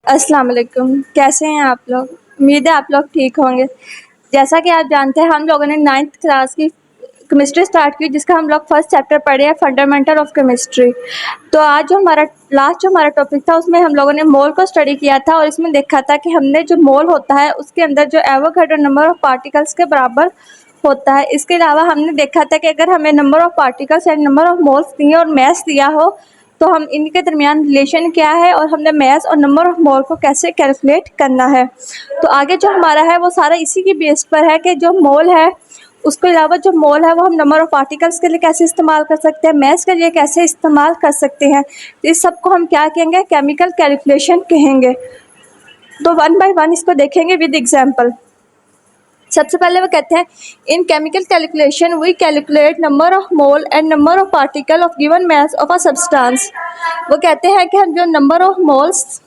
अस्सलाम वालेकुम। कैसे हैं आप लोग? उम्मीद है आप लोग ठीक होंगे। जैसा कि आप जानते हैं हम लोगों ने 9th क्लास की केमिस्ट्री स्टार्ट की, जिसका हम लोग फर्स्ट चैप्टर पढ़े हैं फंडामेंटल ऑफ केमिस्ट्री। तो आज जो हमारा टॉपिक था उसमें हम लोगों ने मोल को स्टडी किया था और इसमें देखा था कि हमने जो मोल होता है उसके अंदर जो एवोगैड्रो नंबर ऑफ पार्टिकल्स के बराबर होता है। इसके अलावा हमने देखा था कि अगर हमें number of particles and number of moles दिए और मैस दिया हो तो हम इनके दरमियान रिलेशन क्या है और हमने मैस और नंबर ऑफ मोल को कैसे कैलकुलेट करना है। तो आगे जो हमारा है वो सारा इसी की बेस पर है कि जो मोल है उसके अलावा जो मोल है वो हम नंबर ऑफ पार्टिकल्स के लिए कैसे इस्तेमाल कर सकते हैं, मैस के लिए कैसे इस्तेमाल कर सकते हैं। इस सब को हम क्या कहेंगे, केमिकल कैलकुलेशन कहेंगे। तो वन बाय वन इसको देखेंगे विद एग्जांपल। सबसे पहले वो कहते हैं in chemical calculation we calculate number of mole and number of particle of given mass of a substance. वो कहते हैं कि हम जो नंबर ऑफ मोल्स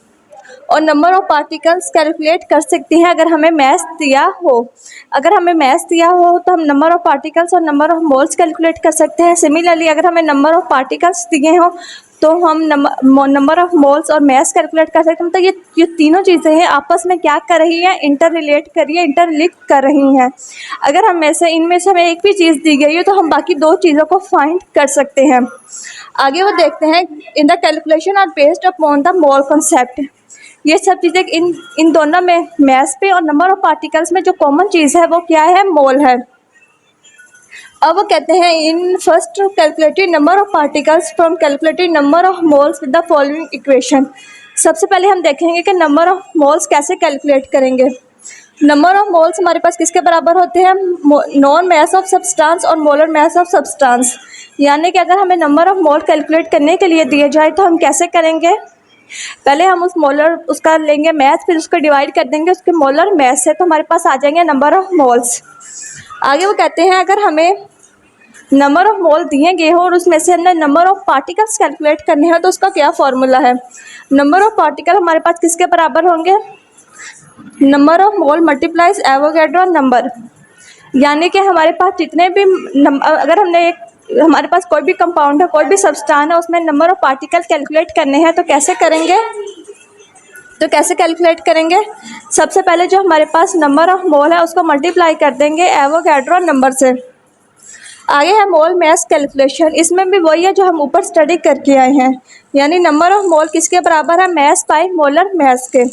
और नंबर ऑफ पार्टिकल्स कैलकुलेट कर सकते हैं अगर हमें मैस दिया हो। अगर हमें मैस दिया हो तो हम नंबर ऑफ पार्टिकल्स और नंबर ऑफ मोल्स कैलकुलेट कर सकते हैं। सिमिलरली अगर हमें नंबर ऑफ पार्टिकल्स दिए हो तो हम नंबर ऑफ मोल्स और मैस कैलकुलेट कर सकते हैं। तो ये तीनों चीज़ें हैं आपस में क्या कर रही हैं, इंटर रिलेट कर रही है, इंटरलिंक कर रही हैं। अगर इनमें से हमें एक भी चीज़ दी गई है तो हम बाकी दो चीज़ों को फाइंड कर सकते हैं। आगे वो देखते हैं in the calculation are based upon the mole concept. ये सब चीज़ें इन दोनों में मैस पे और नंबर ऑफ पार्टिकल्स में जो कॉमन चीज़ है वो क्या है, मोल है। अब वो कहते हैं in first calculated number of particles from calculated number of moles with the following equation. सबसे पहले हम देखेंगे कि नंबर ऑफ मोल्स कैसे कैलकुलेट करेंगे। नंबर ऑफ मोल्स हमारे पास किसके बराबर होते हैं, नॉन मैस ऑफ सब्सटेंस और मोलर मैस ऑफ सब्सटेंस। यानी कि अगर हमें नंबर ऑफ मोल कैलकुलेट करने के लिए दिए जाए तो हम कैसे करेंगे, पहले हम उसका लेंगे मैथ, फिर उसको डिवाइड कर देंगे उसके मोलर मैथ से, तो हमारे पास आ जाएंगे नंबर ऑफ मोल्स। आगे वो कहते हैं अगर हमें नंबर ऑफ मोल दिए गए हो और उसमें से हमने नंबर ऑफ पार्टिकल्स कैलकुलेट करने हैं तो उसका क्या फॉर्मूला है। नंबर ऑफ पार्टिकल हमारे पास किसके बराबर होंगे, number of mole multiplies Avogadro number. यानी कि हमारे पास जितने भी अगर हमारे पास कोई भी कंपाउंड है, कोई भी सब्सटेंस है, उसमें नंबर ऑफ पार्टिकल कैलकुलेट करने हैं तो कैसे कैलकुलेट करेंगे। सबसे पहले जो हमारे पास नंबर ऑफ मोल है उसको मल्टीप्लाई कर देंगे एवोगैड्रो नंबर से। आगे है मोल मैस कैलकुलेशन। इसमें भी वही है जो हम ऊपर स्टडी करके आए हैं, यानी नंबर ऑफ मोल किसके बराबर है, मैस बाय मोलर मैस के।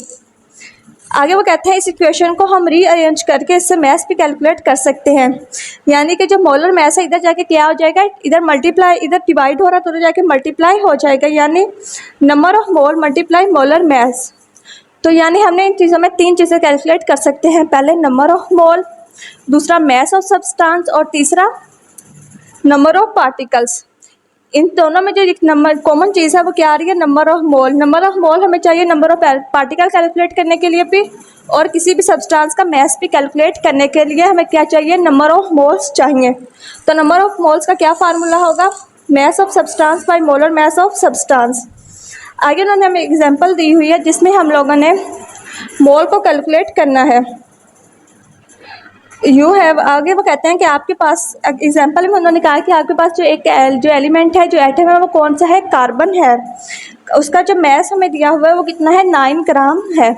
आगे वो कहते हैं इस इक्वेशन को हम रीअरेंज करके इससे मैस भी कैलकुलेट कर सकते हैं। यानी कि जो मोलर मैस है इधर जाके क्या हो जाएगा, इधर डिवाइड हो रहा है तो उधर जाके मल्टीप्लाई हो जाएगा, यानी number of mole multiply molar mass. तो यानी हमने इन चीज़ों में तीन चीज़ें कैलकुलेट कर सकते हैं, पहले नंबर ऑफ मोल, दूसरा मैस ऑफ सब्सटेंस और तीसरा नंबर ऑफ पार्टिकल्स। इन दोनों में जो एक नंबर कॉमन चीज़ है वो क्या आ रही है, number of mole. Number of मोल हमें चाहिए नंबर ऑफ पार्टिकल कैलकुलेट करने के लिए भी, और किसी भी सब्सटेंस का मैस भी कैलकुलेट करने के लिए हमें क्या चाहिए, नंबर ऑफ मोल्स चाहिए। तो नंबर ऑफ मोल्स का क्या फार्मूला होगा, mess of substance by molar mess of substance. आगे उन्होंने हमें एग्जाम्पल दी हुई है जिसमें हम लोगों ने मोल को कैलकुलेट करना है। आगे वो कहते हैं कि आपके पास एग्जाम्पल में उन्होंने कहा कि आपके पास जो एलिमेंट है, जो एटम है वो कौन सा है, कार्बन है। उसका जो मैस हमें दिया हुआ है वो कितना है, 9 ग्राम है।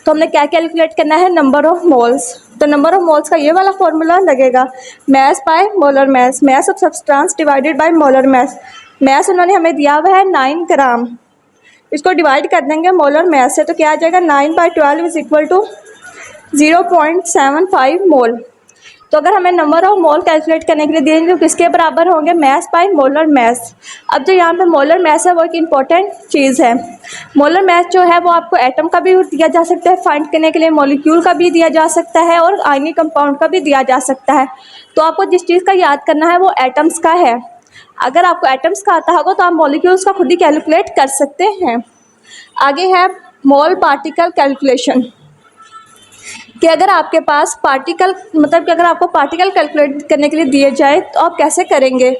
तो हमने क्या कैलकुलेट करना है, नंबर ऑफ मोल्स। तो नंबर ऑफ मोल्स का ये वाला फॉर्मूला लगेगा, mass by molar mass, mass of substance divided by molar mass. Mass उन्होंने हमें दिया हुआ है 9 ग्राम, इसको डिवाइड कर देंगे मोलर मैस से तो क्या आ जाएगा, 9/12 इज इक्वल टू 0.75 मोल। तो अगर हमें नंबर ऑफ मोल कैलकुलेट करने के लिए दिए तो किसके बराबर होंगे, मैस बाय मोलर मैस। अब जो यहाँ पे मोलर मैस है वो एक इम्पॉर्टेंट चीज़ है। मोलर मैस जो है वो आपको एटम का भी दिया जा सकता है फाइंड करने के लिए, मॉलिक्यूल का भी दिया जा सकता है और आयनिक कंपाउंड का भी दिया जा सकता है। तो आपको जिस चीज़ का याद करना है वो एटम्स का है। अगर आपको एटम्स का आता होगा तो आप मॉलिक्यूल्स का खुद ही कैलकुलेट कर सकते हैं। आगे है मोल पार्टिकल कैलकुलेशन, कि अगर आपके पास पार्टिकल कि अगर आपको पार्टिकल कैलकुलेट करने के लिए दिए जाए तो आप कैसे करेंगे।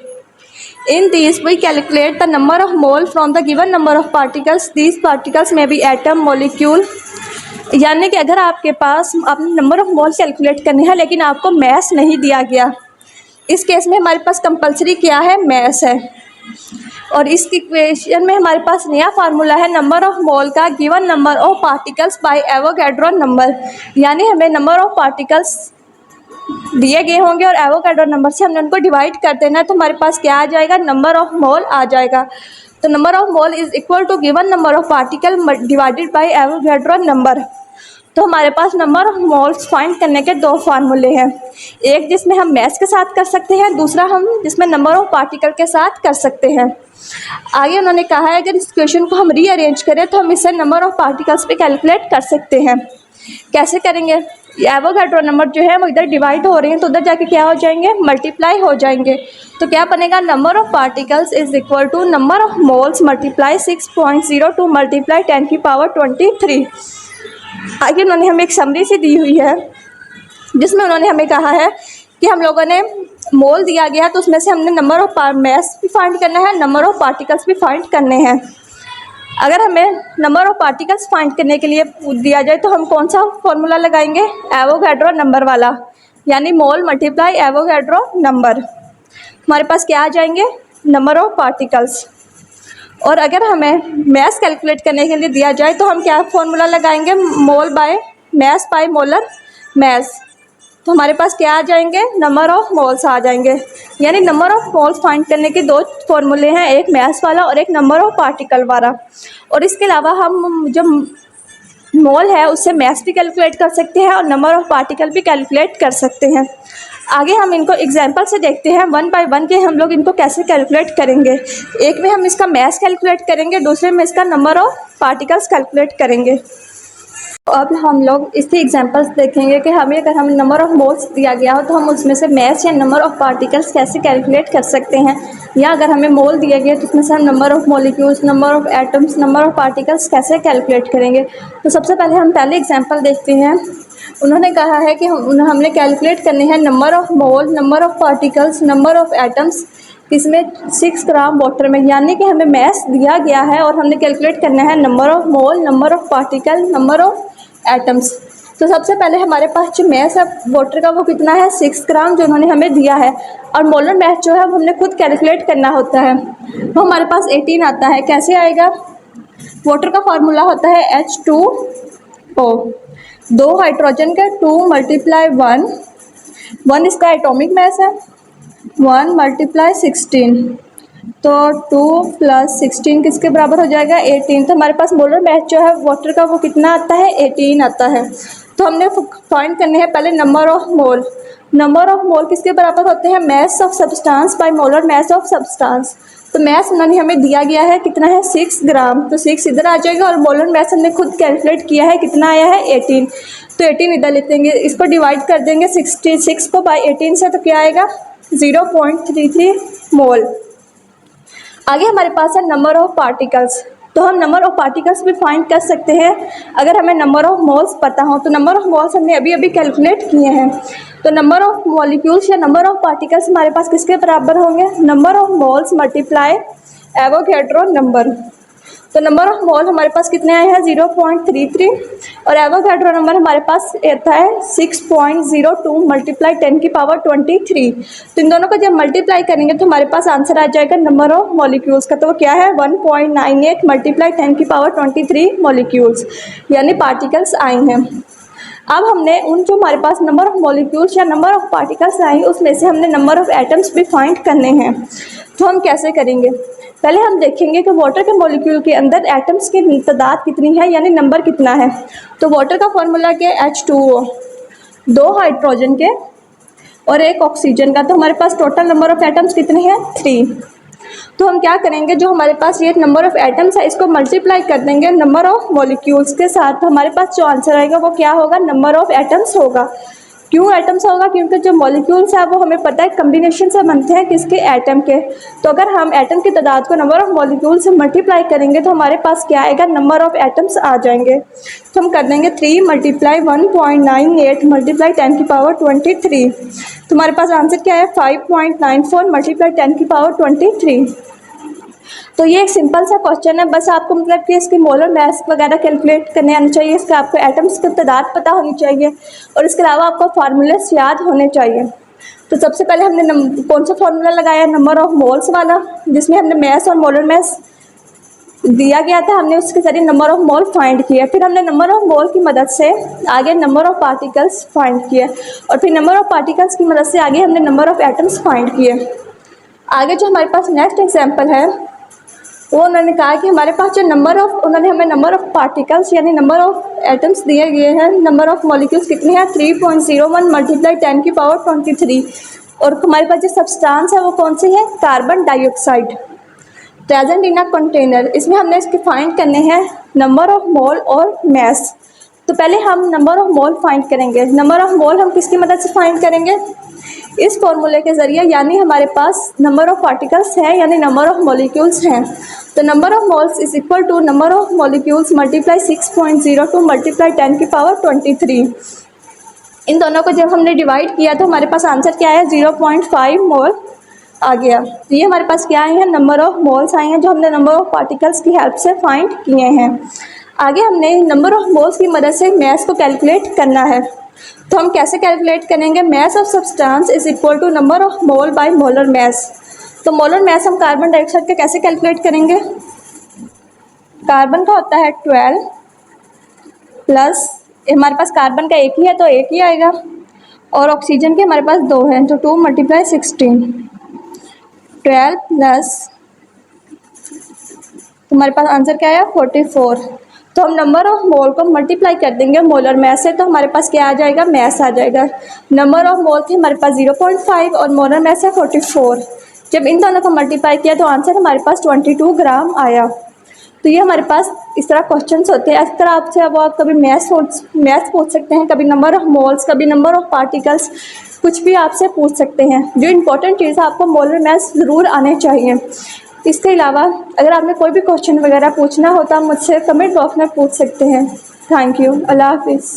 In this we calculate the number of mole from the given number of particles, these particles में बी एटम, मॉलिक्यूल। यानी कि अगर आपके पास आपने नंबर ऑफ मोल कैलकुलेट करने हैं लेकिन आपको मैस नहीं दिया गया, इस केस में हमारे पास कंपलसरी क्या है, मैस है। और इस इक्वेशन में हमारे पास नया फार्मूला है नंबर ऑफ मोल का given number of particles bye Avogadro number, यानी हमें नंबर ऑफ पार्टिकल्स दिए गए होंगे और एवोगैड्रो नंबर से हमने उनको डिवाइड कर देना है, तो हमारे पास क्या आ जाएगा, नंबर ऑफ मोल आ जाएगा। तो number of mole is equal to given number of particle divided by Avogadro number. तो हमारे पास नंबर ऑफ मोल्स फाइंड करने के दो फार्मूले हैं, एक जिसमें हम मैस के साथ कर सकते हैं, दूसरा हम जिसमें नंबर ऑफ पार्टिकल के साथ कर सकते हैं। आगे उन्होंने कहा है अगर इस क्वेश्चन को हम रीअरेंज करें तो हम इससे नंबर ऑफ पार्टिकल्स पे कैलकुलेट कर सकते हैं। कैसे करेंगे, एवोगैड्रो नंबर जो है वो इधर डिवाइड हो रहे हैं तो उधर जाके क्या हो जाएंगे, मल्टीप्लाई हो जाएंगे। तो क्या बनेगा, number of particles is equal to number of moles multiply 6.02 multiply 10 की पावर 23। आगे उन्होंने हमें एक समरी सी दी हुई है जिसमें उन्होंने हमें कहा है कि हम लोगों ने मोल दिया गया तो उसमें से हमने नंबर ऑफ मैस भी फाइंड करना है, नंबर ऑफ पार्टिकल्स भी फाइंड करने हैं। अगर हमें नंबर ऑफ पार्टिकल्स फाइंड करने के लिए दिया जाए तो हम कौन सा फॉर्मूला लगाएंगे, एवोगैड्रो नंबर वाला, यानी मोल मल्टीप्लाई एवोगैड्रो नंबर। हमारे पास क्या आ जाएंगे, नंबर ऑफ पार्टिकल्स। और अगर हमें मैस कैलकुलेट करने के लिए दिया जाए तो हम क्या फॉर्मूला लगाएंगे, mole by mass by molar mass. तो हमारे पास क्या आ जाएंगे, नंबर ऑफ मोल्स आ जाएंगे। यानी नंबर ऑफ मोल्स फाइंड करने के दो फॉर्मूले हैं, एक मैस वाला और एक नंबर ऑफ पार्टिकल वाला। और इसके अलावा हम जो मोल है उससे मैस भी कैलकुलेट कर सकते हैं और नंबर ऑफ पार्टिकल भी कैलकुलेट कर सकते हैं। आगे हम इनको एग्जांपल से देखते हैं, वन बाय वन के हम लोग इनको कैसे कैलकुलेट करेंगे। एक में हम इसका मैस कैलकुलेट करेंगे, दूसरे में इसका नंबर ऑफ पार्टिकल्स कैलकुलेट करेंगे। अब हम लोग इसके एग्जांपल्स देखेंगे कि हमें अगर हम नंबर ऑफ मोल्स दिया गया हो तो हम उसमें से मैस या नंबर ऑफ पार्टिकल्स कैसे कैलकुलेट कर सकते हैं, या अगर हमें मोल दिया गया तो उसमें से हम number of molecules, number of atoms, number of particles कैसे कैलकुलेट करेंगे। तो सबसे पहले हम पहले एग्जाम्पल देखते हैं। उन्होंने कहा है कि हमने कैलकुलेट करने हैं number of mole, number of particles, number of atoms, इसमें 6 ग्राम वाटर में, यानी कि हमें मैस दिया गया है और हमने कैलकुलेट करना है number of mole, number of particle, number of atoms. तो सबसे पहले हमारे पास जो मैस है वाटर का वो कितना है, 6 ग्राम जो उन्होंने हमें दिया है। और मोलर मैस जो है वो हमने खुद कैलकुलेट करना होता है, वो हमारे पास 18 आता है। कैसे आएगा, वाटर का फार्मूला होता है H2O, 2 हाइड्रोजन का 2 मल्टीप्लाई 1 इसका एटॉमिक मैस है, 1 मल्टीप्लाई 16, तो 2 + 16 किसके बराबर हो जाएगा, 18। तो हमारे पास मोलर मैस जो है वाटर का वो कितना आता है, 18 आता है। तो हमने फाइंड करने हैं पहले number of mole. Number of मोल किसके बराबर होते हैं, mess of substance by molar mess of substance. तो मैस उन्होंने हमें दिया गया है कितना है, 6 ग्राम, तो 6 इधर आ जाएगा और मोलर मैस हमने खुद कैलकुलेट किया है कितना आया है, 18। तो 18 इधर लेते हैं, इसको डिवाइड कर देंगे 66 को बाई 18 से, तो क्या आएगा 0.33 मोल। आगे हमारे पास है नंबर ऑफ पार्टिकल्स। तो हम नंबर ऑफ पार्टिकल्स भी फाइंड कर सकते हैं अगर हमें नंबर ऑफ मोल्स पता हो। तो नंबर ऑफ मोल्स हमने अभी अभी कैलकुलेट किए हैं। तो नंबर ऑफ मॉलिक्यूल्स या नंबर ऑफ पार्टिकल्स हमारे पास किसके बराबर होंगे, number of moles multiply Avogadro number. तो नंबर ऑफ मोल हमारे पास कितने आए हैं, 0.33, और एवोगैड्रो नंबर हमारे पास आता है 6.02 मल्टीप्लाई 10 की पावर 23। तो इन दोनों को जब मल्टीप्लाई करेंगे तो हमारे पास आंसर आ जाएगा नंबर ऑफ मॉलिक्यूल्स का। तो वो क्या है, 1.98 मल्टीप्लाई 10 की पावर 23 मॉलिक्यूल्स, यानी पार्टिकल्स आए हैं। अब हमने उन जो हमारे पास नंबर ऑफ मॉलिक्यूल्स या नंबर ऑफ पार्टिकल्स आए उसमें से हमने नंबर ऑफ एटम्स भी फाइंड करने हैं। तो हम कैसे करेंगे, पहले हम देखेंगे कि वाटर के मॉलिक्यूल के अंदर एटम्स की तादाद कितनी है, यानी नंबर कितना है। तो वाटर का फॉर्मूला क्या है, H2O, 2 हाइड्रोजन के और 1 ऑक्सीजन का। तो हमारे पास टोटल नंबर ऑफ एटम्स कितने हैं, 3। तो हम क्या करेंगे, जो हमारे पास ये नंबर ऑफ एटम्स है इसको मल्टीप्लाई कर देंगे नंबर ऑफ मॉलिक्यूल्स के साथ। तो हमारे पास जो आंसर आएगा वो क्या होगा, नंबर ऑफ एटम्स होगा। क्यों एटम्स होगा, क्योंकि जो मॉलिक्यूल्स है वो हमें पता है कम्बिनेशन से बनते हैं किसके, एटम के। तो अगर हम एटम की तादाद को नंबर ऑफ मॉलिक्यूल से मल्टीप्लाई करेंगे तो हमारे पास क्या आएगा, नंबर ऑफ एटम्स आ जाएंगे। तो हम कर देंगे 3 मल्टीप्लाई 1.98 मल्टीप्लाई 10 की पावर 23। तो हमारे पास आंसर क्या है, 5.94 मल्टीप्लाई 10 की पावर 23। तो ये एक सिंपल सा क्वेश्चन है, बस आपको मतलब कि इसकी मोलर मैस वगैरह कैलकुलेट करने आनी चाहिए, इसका आपको एटम्स की तादाद पता होनी चाहिए और इसके अलावा आपको फार्मूलेस याद होने चाहिए। तो सबसे पहले हमने कौन सा फॉर्मूला लगाया, नंबर ऑफ मोल्स वाला, जिसमें हमने मैस और मोलर मैस दिया गया था, हमने उसके जरिए नंबर ऑफ मोल फाइंड किया। फिर हमने नंबर ऑफ मोल की मदद से आगे नंबर ऑफ पार्टिकल्स फाइंड किए, और फिर नंबर ऑफ पार्टिकल्स की मदद से आगे हमने नंबर ऑफ एटम्स फाइंड किए। आगे जो हमारे पास नेक्स्ट एग्जांपल है वो उन्होंने कहा कि हमारे पास जो उन्होंने हमें नंबर ऑफ पार्टिकल्स यानी नंबर ऑफ एटम्स दिए गए हैं, नंबर ऑफ मॉलिक्यूल्स कितने हैं 3.01 मल्टीप्लाई 10 की पावर 23, और हमारे पास जो सब्सटेंस है वो कौन सी है, carbon dioxide present in a container. इसमें हमने इसके फाइंड करने हैं नंबर ऑफ मोल और मैस। तो पहले हम नंबर ऑफ मोल फाइंड करेंगे। नंबर ऑफ मोल हम किसकी मदद से फाइंड करेंगे, इस फॉर्मूले के ज़रिए, यानी हमारे पास नंबर ऑफ पार्टिकल्स हैं यानी नंबर ऑफ मॉलिक्यूल्स हैं। तो number of moles is equal to number of molecules multiply 6.02 multiply 10 की पावर 23। इन दोनों को जब हमने डिवाइड किया तो हमारे पास आंसर क्या आया, 0.5 मोल आ गया। तो ये हमारे पास क्या आए हैं, नंबर ऑफ मोल्स आए हैं जो हमने नंबर ऑफ पार्टिकल्स की हेल्प से फाइंड किए हैं। आगे हमने नंबर ऑफ मोल्स की मदद से मैस को कैलकुलेट करना है। तो हम कैसे कैलकुलेट करेंगे, mass of substance is equal to number of mole by molar mass. तो मोलर मैस हम कार्बन डाइऑक्साइड का कैसे कैलकुलेट करेंगे, कार्बन का होता है 12 प्लस, हमारे पास कार्बन का एक ही है तो एक ही आएगा, और ऑक्सीजन के हमारे पास 2 हैं तो 2 मल्टीप्लाई 16, 12 प्लस हमारे पास आंसर क्या आया 44। तो हम नंबर ऑफ मोल को मल्टीप्लाई कर देंगे मोलर मैस से, तो हमारे पास क्या आ जाएगा, मैस आ जाएगा। नंबर ऑफ मोल थे हमारे पास 0.5 और मोलर मैस है 44। जब इन दोनों को मल्टीप्लाई किया तो आंसर हमारे पास 22 ग्राम आया। तो ये हमारे पास इस तरह क्वेश्चंस होते हैं। इस तरह आपसे अब आप कभी मैथ्स पूछ सकते हैं, कभी नंबर ऑफ मोल्स, कभी नंबर ऑफ पार्टिकल्स, कुछ भी आपसे पूछ सकते हैं। जो इंपॉर्टेंट चीज़ है आपको मोलर मैथ्स ज़रूर आने चाहिए। इसके अलावा अगर आपने कोई भी क्वेश्चन वगैरह पूछना हो तो आप मुझसे कमेंट बॉक्स में पूछ सकते हैं। Thank you. अल्लाह हाफिज़।